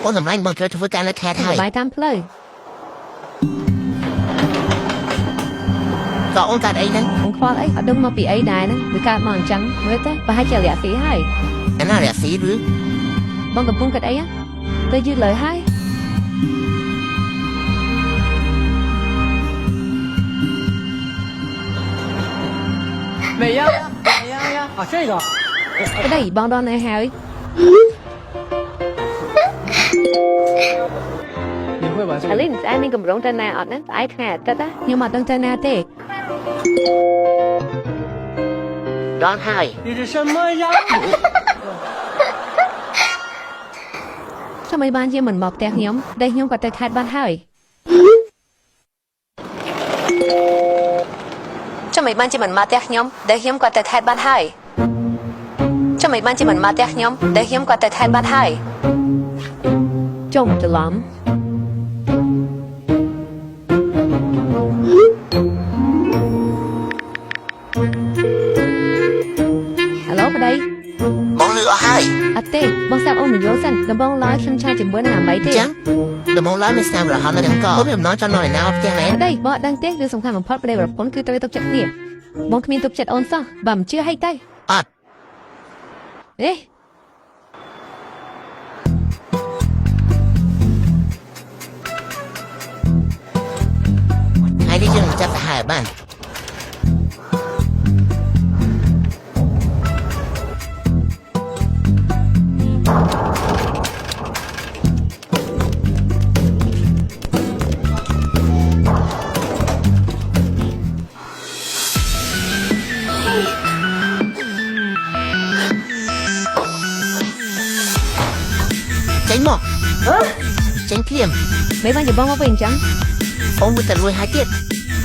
អូនសម្លាញ់បងត្រូវធ្វើការនៅខេត្តហើយ បាយតាមផ្លូវ ក៏អូនកាត់អីហ្នឹង បងខ្វល់អីអត់ដឹងមកពីអីដែរហ្នឹងវាកើតមកអញ្ចឹងមើលទៅប្រហែលជារយៈពេលហើយ អាណារះស៊ីឬ បងកំពុងកាត់អីទៅយឺតលើហើយ 哪样呀？哪样呀？啊，这个。 ទៅđâyបងដល់នៅហើយ 你会把这 អា 个 លីនស្អែកមានកម្រងទៅណាអត់ណាស្អែកថ្ងៃអាទិត្យណាខ្ញុំអត់ដឹងទៅណាទេ ដល់ហើយ 你是什么呀？ ចាំមិនបានជាមិនមកផ្ទះខ្ញុំតែខ្ញុំក៏ទៅខេត្តបានហើយចាំមិនបានជាមិនមកផ្ទះខ្ញុំតែខ្ញុំក៏ទៅខេត្តបានហើយចាំមិនបានជាមិនមកផ្ទះខ្ញុំតែខ្ញុំក៏ទៅខេត្តបានហើយចុំច្រឡំ Hello ប្តី បងលឺអស់ហើយ អត់ទេបងសាប់អូនមកយល់សិនដំបងឡើយខ្ញុំឆាជាមួយនឹងអាមីទេ ចឹងដំបងឡើយមានស្នាមរហ័សនៅទាំងកអូនមានបំណងចង់នៅឯណាផ្ទះមែន ប្តីបងអត់ដឹងទេរឿងសំខាន់បំផុតប្តីប្រពន្ធគឺត្រូវទុកចិត្តគ្នាបងគ្មានទុកចិត្តអូនសោះបើមិនជឿហីទៅ អត់ អេ ហើយនេះយើងនឹងចាប់សាហាវបាន ចេញមកចេញភ្លាម មិនបានជាបងមកវិញអញ្ចឹង អូនមួយតែលួយហើយទៀត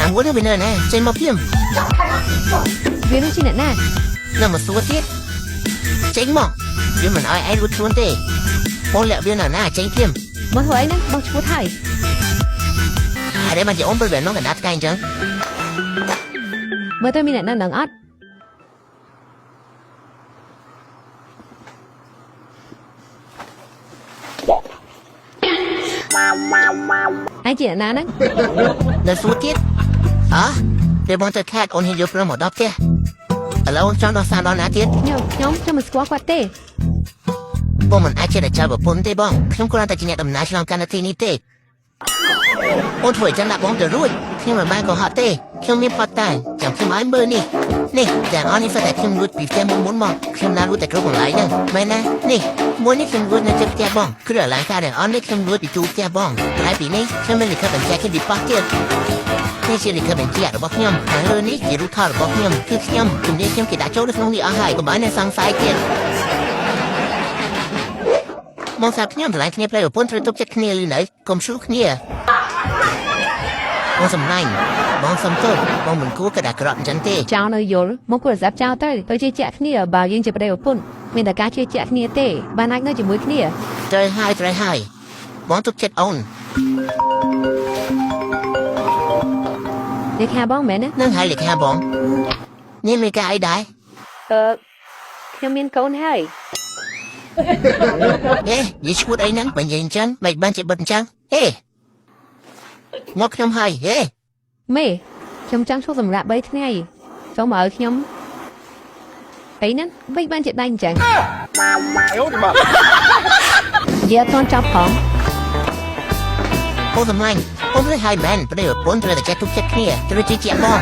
អាមួយនេះវានៅណាចេញមកភ្លាម វានឹងជាអ្នកណា នៅមកសួរទៀតចេញមកវាមិនឲ្យឯងរួចខ្លួនទេបងលាក់វានៅណាចេញភ្លាម មកធ្វើអីហ្នឹងបងឈ្មោះថៃ ហើយដែលមកជាអូនពេលវានងកណ្ដាលថ្ងៃអញ្ចឹង មើលទៅមានអ្នកណាដឹងអត់ឯងជាអ្នកណាហ្នឹង នៅសួរទៀតអើពេលបងទៅខេត្តអូនហ៊ានយកព្រមមកដល់ផ្ទះឥឡូវអូនចង់ដល់សារដល់ណាទៀត ខ្ញុំមិនស្គាល់គាត់ទេ បងមិនអាចជាតែចៅប្រពន្ធទេបងខ្ញុំគ្រាន់តែជាអ្នកដំណើរឆ្លងកាត់នៅទីនេះទេអូនធ្វើចឹងដាក់បងទៅរួចខ្ញុំមិនបានកុហកទេខ្ញុំមានផតតាចាំខ្ញុំឲ្យមើលនេះទាំងអស់នេះស្ទើរតែខ្ញុំរួចពីផ្ទះមុនមកខ្ញុំណារួចតែគ្រប់កន្លែងហ្នឹងមែនណានេះមួយនេះខ្ញុំរួចនៅជិតផ្ទះបងគ្រឿងអលង្ការទាំងអស់នេះខ្ញុំរួចពីទូផ្ទះបងហើយពីនេះខ្ញុំមានលិខិតបញ្ជាក់ពីប៉ោះទៀតនេះជាលិខិតបញ្ជាក់របស់ខ្ញុំហើយលើនេះជារូបថតរបស់ខ្ញុំគឺខ្ញុំជំនាញខ្ញុំគេដាក់ចូលនៅក្នុងនេះអស់ហើយកុំឲ្យអ្នកសង្ស័យទៀតមកសាប់ខ្ញុំឆ្លងគ្នាផ្លេប្រពន្ធត្រូវទុកចិត្តគ្នាឬនៅកុំឈ្លោះគ្នាបងសំឡាញ់បងសំទោសបងមិនគួរគិតអាក្រក់អញ្ចឹងទេ ចោលនៅយល់មកគួរសម្រាប់ចោលទៅជឿជាក់គ្នាបើយើងជាប្តីប្រពន្ធមានតែការជឿជាក់គ្នាទេបានអាចនៅជាមួយគ្នា ត្រូវហើយបងទុកចិត្តអូន លេខាបងមែនណា នឹងហើយលេខាបងនេះមានការអីដែរ ខ្ញុំមានកូនហើយ ហេនិយាយឈួតអីហ្នឹងបើនិយាយអញ្ចឹងមិនបានជាបិទអញ្ចឹងហេមកខ្ញុំហើយហេ មេខ្ញុំចង់ឈប់សម្រាប់3ថ្ងៃសូមឲ្យខ្ញុំអីហ្នឹងវិញបានជាដៃអញ្ចឹង 哎呦我的妈！ វាអត់ទាន់ចាប់ផង បងសំឡាញ់បងត្រូវហើយមែនប្តីប្រពន្ធត្រូវតែចេះទុកចិត្តគ្នាត្រូវជឿជាក់បង